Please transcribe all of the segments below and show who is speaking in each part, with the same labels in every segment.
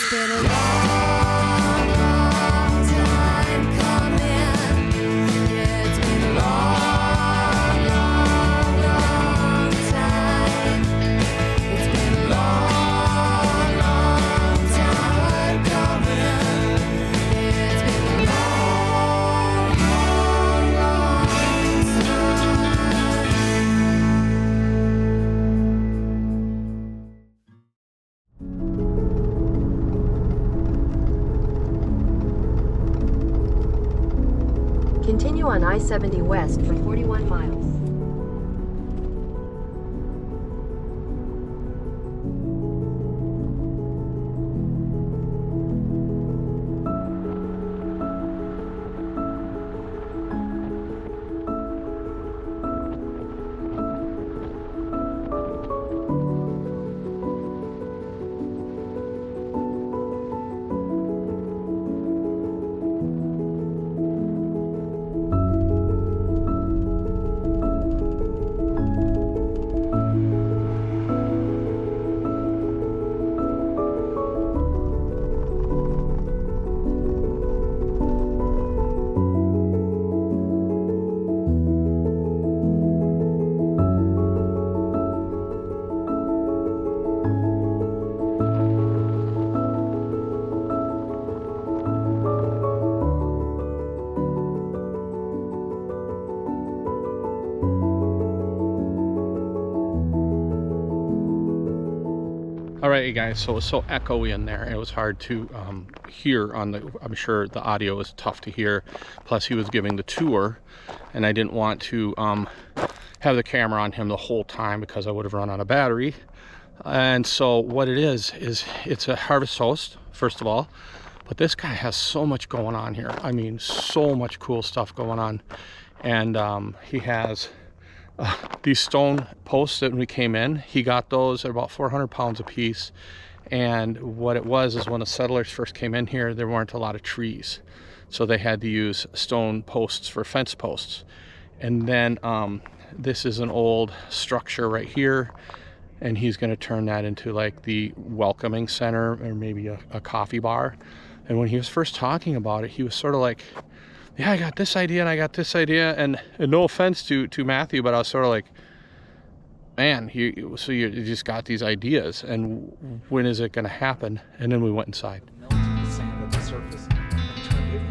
Speaker 1: It's been a long, long time coming. Yeah, it's been a long, long, long time. It's been a long, long time coming. Yeah, it's been a long, long, long time.
Speaker 2: Continue on I-70 West for 41 miles.
Speaker 3: All right, you guys, so it was so echoey in there. It was hard to hear on the, I'm sure the audio was tough to hear. Plus he was giving the tour and I didn't want to have the camera on him the whole time because I would have run out of battery. And so what it is it's a harvest host, first of all, but this guy has so much going on here. I mean, so much cool stuff going on. And he has these stone posts that when we came in, he got those at about 400 pounds a piece. And what it was is when the settlers first came in here, there weren't a lot of trees. So they had to use stone posts for fence posts. And then this is an old structure right here. And he's gonna turn that into like the welcoming center or maybe a coffee bar. And when he was first talking about it, he was sort of like, yeah, I got this idea and I got this idea, and no offense to Matthew, but I was sort of like, man, so you just got these ideas, and when is it going to happen? And then we went inside.
Speaker 4: Melted the sand at the surface and turned it.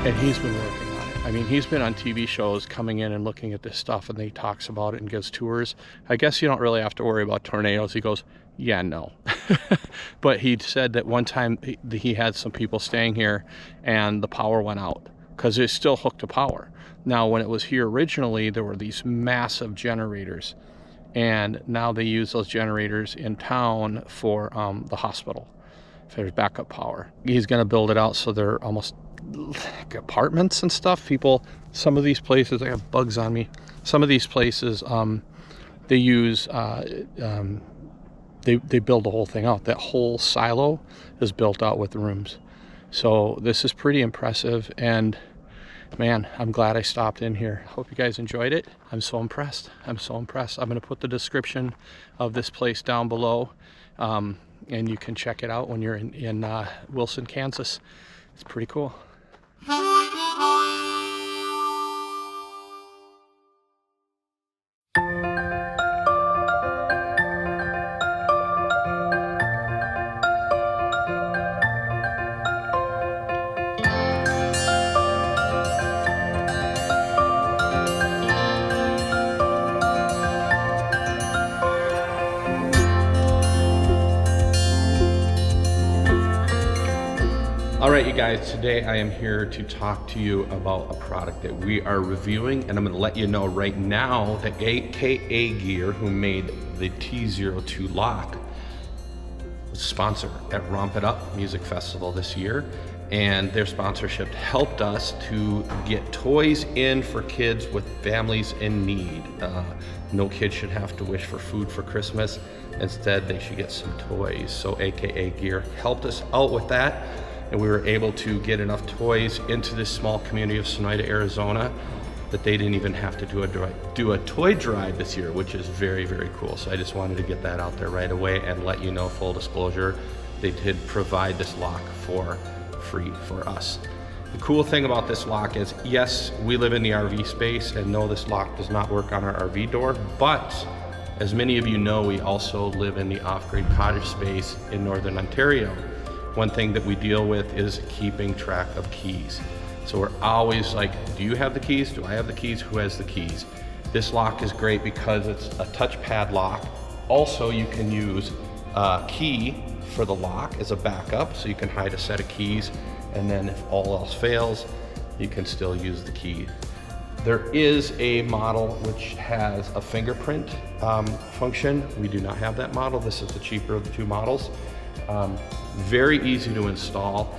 Speaker 3: And he's been working on it. I mean, he's been on TV shows coming in and looking at this stuff, and he talks about it and gives tours. I guess you don't really have to worry about tornadoes. He goes, yeah, no. But he said that one time he had some people staying here and the power went out because it's still hooked to power. Now, when it was here originally, there were these massive generators, and now they use those generators in town for the hospital. If there's backup power, he's going to build it out so they're almost like apartments and stuff. People, some of these places, I have bugs on me. Some of these places, they use, they build the whole thing out. That whole silo is built out with rooms. So this is pretty impressive, and Man, I'm glad I stopped in here. Hope you guys enjoyed it. I'm so impressed. I'm so impressed. I'm gonna put the description of this place down below, and you can check it out when you're in Wilson, Kansas. It's pretty cool. All right, you guys, today I am here to talk to you about a product that we are reviewing, and I'm gonna let you know right now that AKA Gear, who made the T02 lock, was a sponsor at Romp It Up Music Festival this year, and their sponsorship helped us to get toys in for kids with families in need. No kid should have to wish for food for Christmas. Instead, they should get some toys. So AKA Gear helped us out with that, and we were able to get enough toys into this small community of Sonida, Arizona, that they didn't even have to do a toy drive this year, which is very, very cool. So I just wanted to get that out there right away and let you know, full disclosure, they did provide this lock for free for us. The cool thing about this lock is, yes, we live in the RV space, and no, this lock does not work on our RV door, but as many of you know, we also live in the off-grid cottage space in Northern Ontario. One thing that we deal with is keeping track of keys. So we're always like, do you have the keys? Do I have the keys? Who has the keys? This lock is great because it's a touchpad lock. Also, you can use a key for the lock as a backup, so you can hide a set of keys, and then if all else fails, you can still use the key. There is a model which has a fingerprint function. We do not have that model. This is the cheaper of the two models. Very easy to install.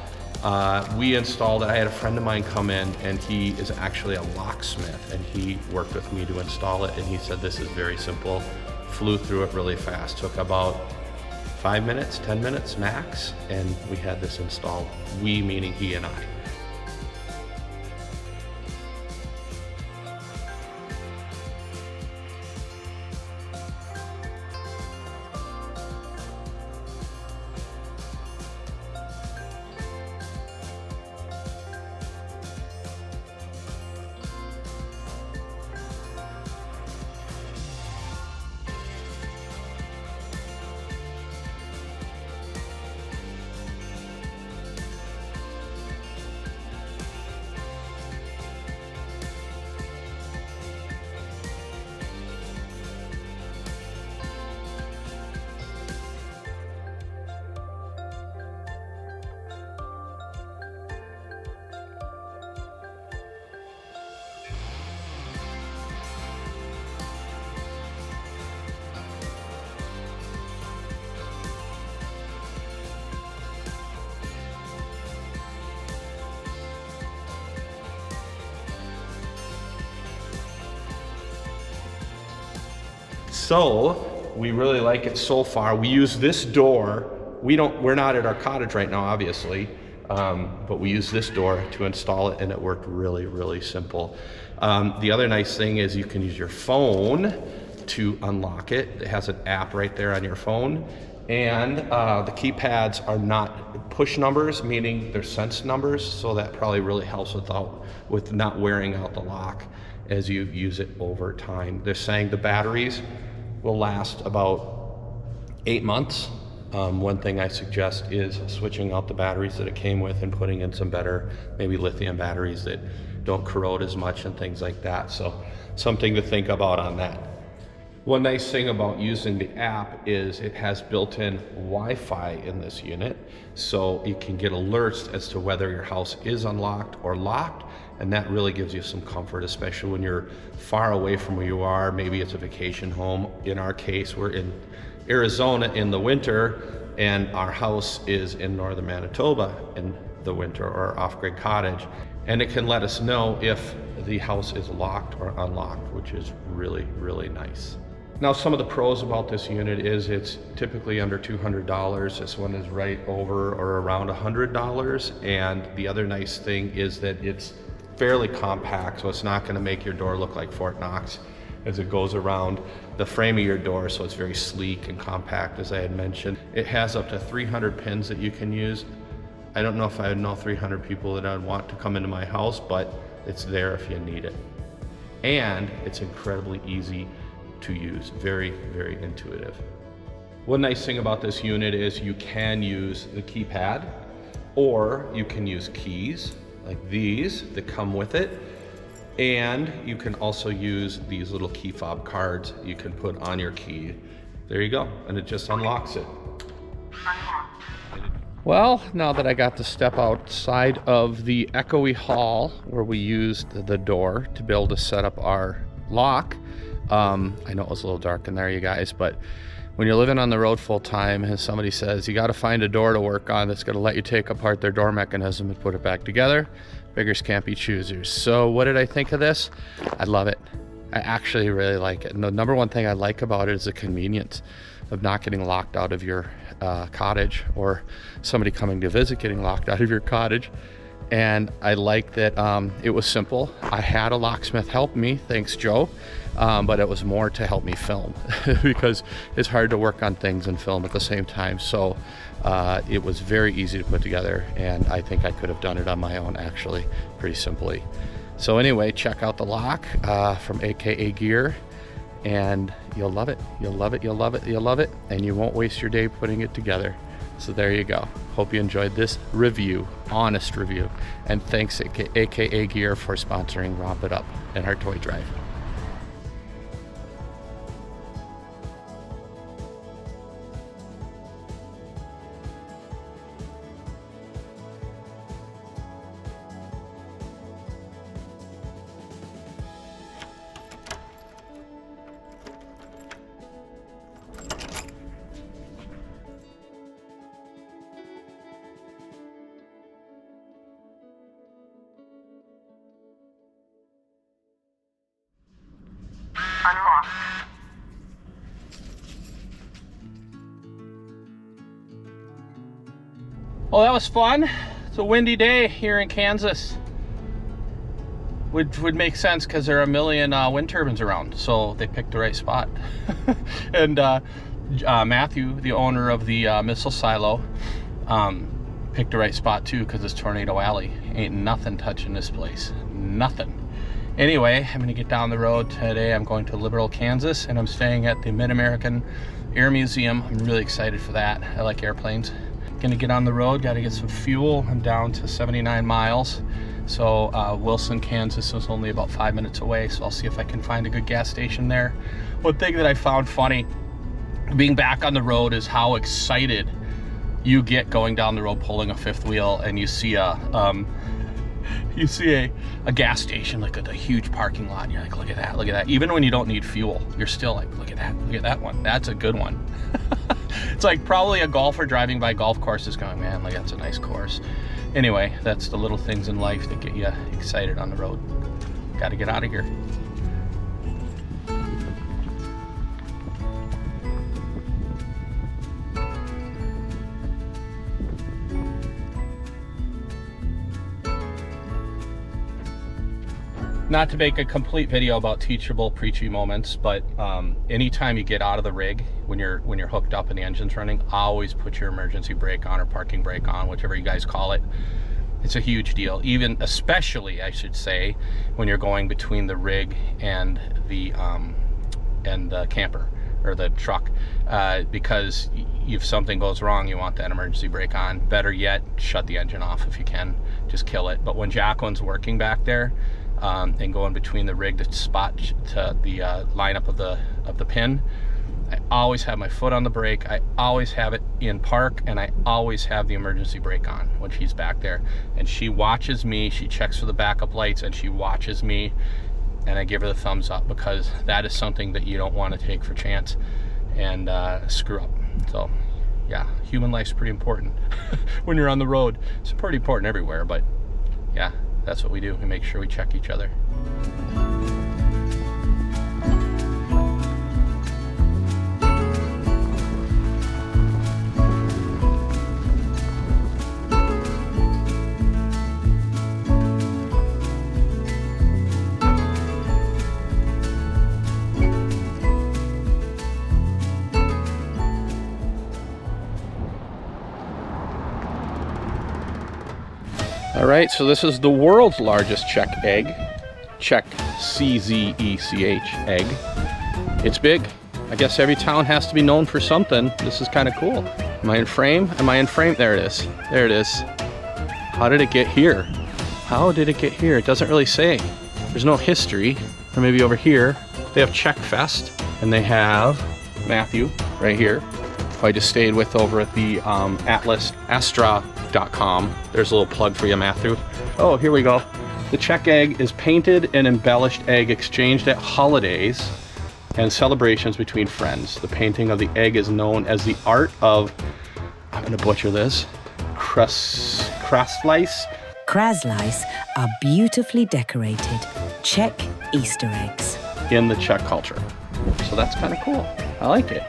Speaker 3: We installed it. I had a friend of mine come in, and he is actually a locksmith, and he worked with me to install it, and he said this is very simple. Flew through it really fast. Took about 5 minutes, 10 minutes max, and we had this installed. We meaning he and I. So we really like it so far. We use this door. We're not at our cottage right now, obviously, but we use this door to install it, and it worked really, really simple. The other nice thing is you can use your phone to unlock it. It has an app right there on your phone, and the keypads are not push numbers, meaning they're sense numbers, so that probably really helps with not wearing out the lock as you use it over time. They're saying the batteries will last about 8 months. One thing I suggest is switching out the batteries that it came with and putting in some better, maybe lithium batteries that don't corrode as much and things like that. So something to think about on that. One nice thing about using the app is it has built-in Wi-Fi in this unit, so you can get alerts as to whether your house is unlocked or locked, and that really gives you some comfort, especially when you're far away from where you are. Maybe it's a vacation home. In our case, we're in Arizona in the winter, and our house is in northern Manitoba in the winter, or off-grid cottage, and it can let us know if the house is locked or unlocked, which is really, really nice. Now, some of the pros about this unit is it's typically under $200. This one is right over or around $100. And the other nice thing is that it's fairly compact, so it's not going to make your door look like Fort Knox as it goes around the frame of your door, so it's very sleek and compact, as I had mentioned. It has up to 300 pins that you can use. I don't know if I would know 300 people that I'd want to come into my house, but it's there if you need it. And it's incredibly easy to use, very, very intuitive. One nice thing about this unit is you can use the keypad, or you can use keys like these that come with it. And you can also use these little key fob cards you can put on your key. There you go, and it just unlocks it. Well, now that I got to step outside of the echoey hall where we used the door to be able to set up our lock, I know it was a little dark in there, you guys, but when you're living on the road full time and somebody says you got to find a door to work on that's going to let you take apart their door mechanism and put it back together, beggars can't be choosers. So what did I think of this? I love it. I actually really like it. And the number one thing I like about it is the convenience of not getting locked out of your cottage, or somebody coming to visit getting locked out of your cottage. And I like that it was simple. I had a locksmith help me, thanks Joe, but it was more to help me film because it's hard to work on things and film at the same time. So it was very easy to put together, and I think I could have done it on my own actually, pretty simply. So anyway, check out the lock from AKA Gear, and you'll love it. You'll love it, you'll love it, you'll love it, and you won't waste your day putting it together. So there you go. Hope you enjoyed this review, honest review. And thanks AKA Gear for sponsoring Romp It Up and our toy drive. Well, that was fun. It's a windy day here in Kansas. Would make sense because there are a million wind turbines around, so they picked the right spot. And Matthew, the owner of the missile silo, picked the right spot too, because it's Tornado Alley. Ain't nothing touching this place, nothing. Anyway, I'm gonna get down the road today. I'm going to Liberal, Kansas, and I'm staying at the Mid-American Air Museum. I'm really excited for that. I like airplanes. Gonna get on the road, gotta get some fuel. I'm down to 79 miles. So Wilson, Kansas is only about 5 minutes away, so I'll see if I can find a good gas station there. One thing that I found funny, being back on the road, is how excited you get going down the road pulling a fifth wheel, and you see a gas station, like a huge parking lot, and you're like, look at that, look at that. Even when you don't need fuel, you're still like, look at that one. That's a good one. It's like probably a golfer driving by golf courses going, man, like that's a nice course. Anyway, that's the little things in life that get you excited on the road. Got to get out of here. Not to make a complete video about teachable, preachy moments, but anytime you get out of the rig, when you're hooked up and the engine's running, always put your emergency brake on or parking brake on, whichever you guys call it. It's a huge deal, especially I should say, when you're going between the rig and the camper or the truck, because if something goes wrong, you want that emergency brake on. Better yet, shut the engine off if you can, just kill it. But when Jacqueline's working back there, and going between the rig to spot to the lineup of the pin, I always have my foot on the brake. I always have it in park, and I always have the emergency brake on when she's back there. And she watches me, she checks for the backup lights, and she watches me, and I give her the thumbs up, because that is something that you don't want to take for chance and screw up. So yeah, human life's pretty important when you're on the road. It's pretty important everywhere, but yeah, that's what we do. We make sure we check each other. All right, so this is the world's largest Czech egg. Czech, C-Z-E-C-H, egg. It's big. I guess every town has to be known for something. This is kind of cool. Am I in frame? Am I in frame? There it is. There it is. How did it get here? How did it get here? It doesn't really say. There's no history. Or maybe over here. They have Czech Fest, and they have Matthew right here, who I just stayed with over at the atlasastra.com. There's a little plug for you, Matthew. Oh, here we go. The Czech egg is painted and embellished egg exchanged at holidays and celebrations between friends. The painting of the egg is known as the art of, I'm gonna butcher this, kraslice.
Speaker 5: Kraslice are beautifully decorated Czech Easter eggs.
Speaker 3: In the Czech culture. So that's kind of cool. I like it.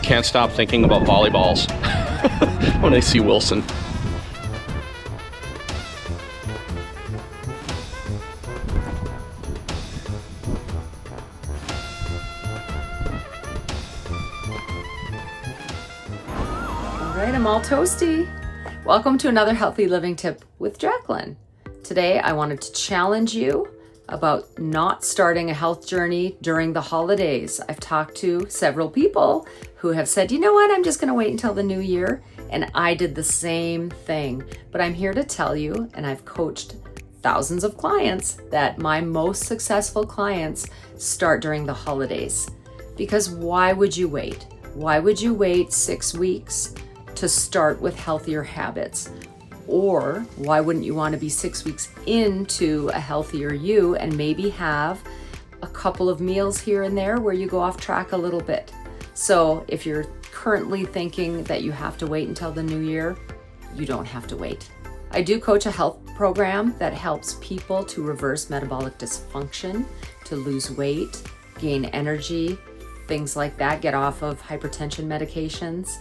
Speaker 3: Can't stop thinking about volleyballs when I see Wilson.
Speaker 6: All right, I'm all toasty. Welcome to another healthy living tip with Jacqueline. Today, I wanted to challenge you about not starting a health journey during the holidays. I've talked to several people who have said, you know what, I'm just gonna wait until the new year. And I did the same thing. But I'm here to tell you, and I've coached thousands of clients, that my most successful clients start during the holidays. Because why would you wait? Why would you wait 6 weeks to start with healthier habits? Or why wouldn't you want to be 6 weeks into a healthier you and maybe have a couple of meals here and there where you go off track a little bit? So if you're currently thinking that you have to wait until the new year, you don't have to wait. I do coach a health program that helps people to reverse metabolic dysfunction, to lose weight, gain energy, things like that, get off of hypertension medications.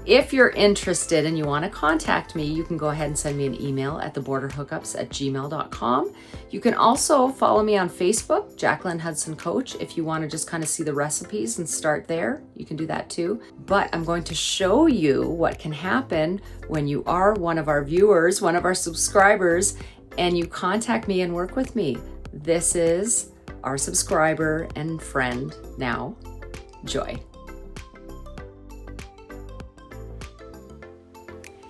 Speaker 6: If you're interested and you want to contact me, you can go ahead and send me an email at theborderhookups@gmail.com. You can also follow me on Facebook, Jacqueline Hudson Coach. If you want to just kind of see the recipes and start there, you can do that too. But I'm going to show you what can happen when you are one of our viewers, one of our subscribers, and you contact me and work with me. This is our subscriber and friend now, Joy.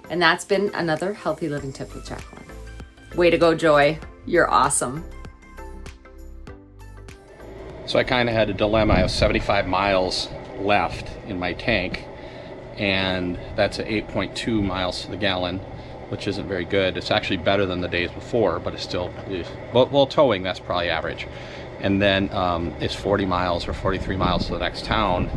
Speaker 6: And that's been another healthy living tip with Jacqueline. Way to go, Joy. You're awesome.
Speaker 3: So I kind of had a dilemma. I have 75 miles left in my tank, and that's at 8.2 miles to the gallon, which isn't very good. It's actually better than the days before, but it's still, well, towing, that's probably average. And then it's 40 miles or 43 miles to the next town.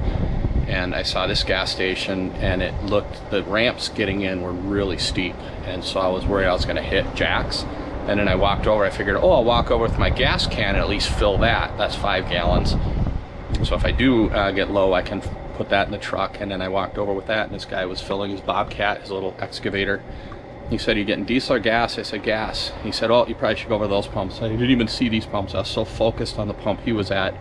Speaker 3: And I saw this gas station, and it looked, the ramps getting in were really steep, and so I was worried I was going to hit Jack's. And then I walked over. I figured, oh, I'll walk over with my gas can and at least fill that. That's 5 gallons. So if I do get low, I can put that in the truck. And then I walked over with that, and this guy was filling his Bobcat, his little excavator. He said, "You getting diesel or gas?" I said, "Gas." He said, "Oh, you probably should go over those pumps." I didn't even see these pumps. I was so focused on the pump he was at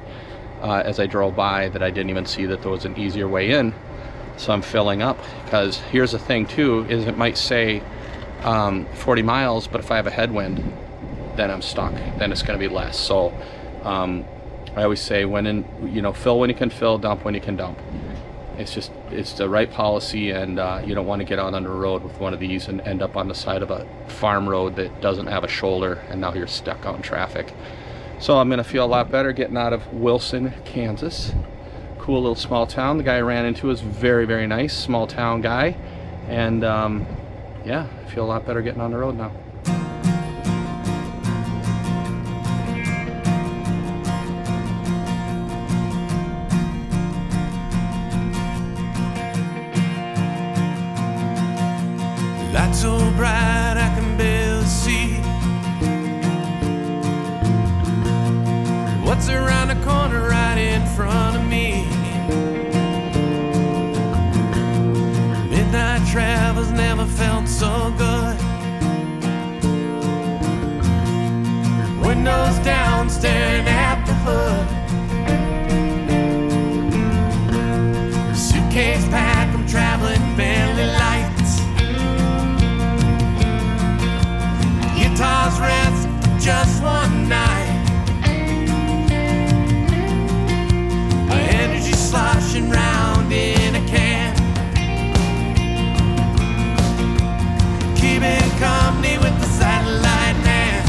Speaker 3: as I drove by that I didn't even see that there was an easier way in. So I'm filling up, because here's the thing too, is it might say 40 miles, but if I have a headwind, then I'm stuck. Then it's going to be less. So I always say, fill when you can fill, dump when you can dump. It's the right policy, and you don't want to get out on the road with one of these and end up on the side of a farm road that doesn't have a shoulder, and now you're stuck out in traffic. So I'm gonna feel a lot better getting out of Wilson, Kansas. Cool little small town. The guy I ran into was very, very nice, small town guy. And yeah, I feel a lot better getting on the road now.
Speaker 1: Lights so bright I can barely see what's around the corner right in front of me. Midnight travel's never felt so good. Windows down, staring at the hood. Suitcase packed, I'm traveling barely lights. just one night. Energy sloshing round in a can, keeping company with the satellite man.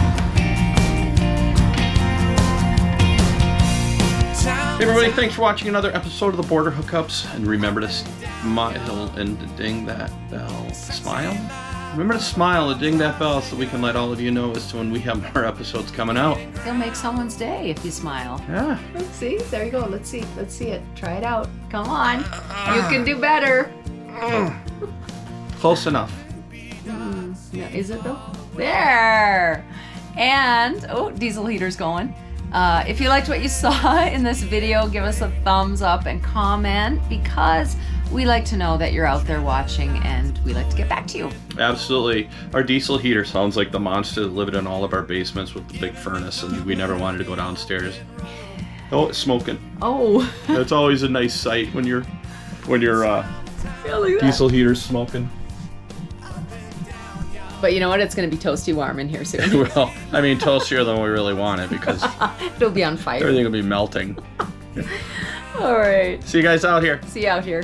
Speaker 3: Hey everybody, thanks for watching another episode of the Border Hookups. And remember to smile and ding that bell. Smile? Remember to smile and ding that bell so we can let all of you know as to when we have more episodes coming out.
Speaker 6: You'll make someone's day if you smile.
Speaker 3: Yeah.
Speaker 6: Let's see. There you go. Let's see it. Try it out. Come on. You can do better.
Speaker 3: Close enough.
Speaker 6: Yeah, is it though? There. And, oh, diesel heater's going. If you liked what you saw in this video, give us a thumbs up and comment, because we like to know that you're out there watching and we like to get back to you.
Speaker 3: Absolutely. Our diesel heater sounds like the monster that lived in all of our basements with the big furnace, and we never wanted to go downstairs. Oh, it's smoking.
Speaker 6: Oh.
Speaker 3: That's always a nice sight when your
Speaker 6: Really
Speaker 3: diesel heater's smoking.
Speaker 6: But you know what? It's going to be toasty warm in here soon.
Speaker 3: Well, I mean, toastier than we really want it, because
Speaker 6: It'll be on fire.
Speaker 3: everything will be melting.
Speaker 6: All right.
Speaker 3: See you guys out here.
Speaker 6: See you out here.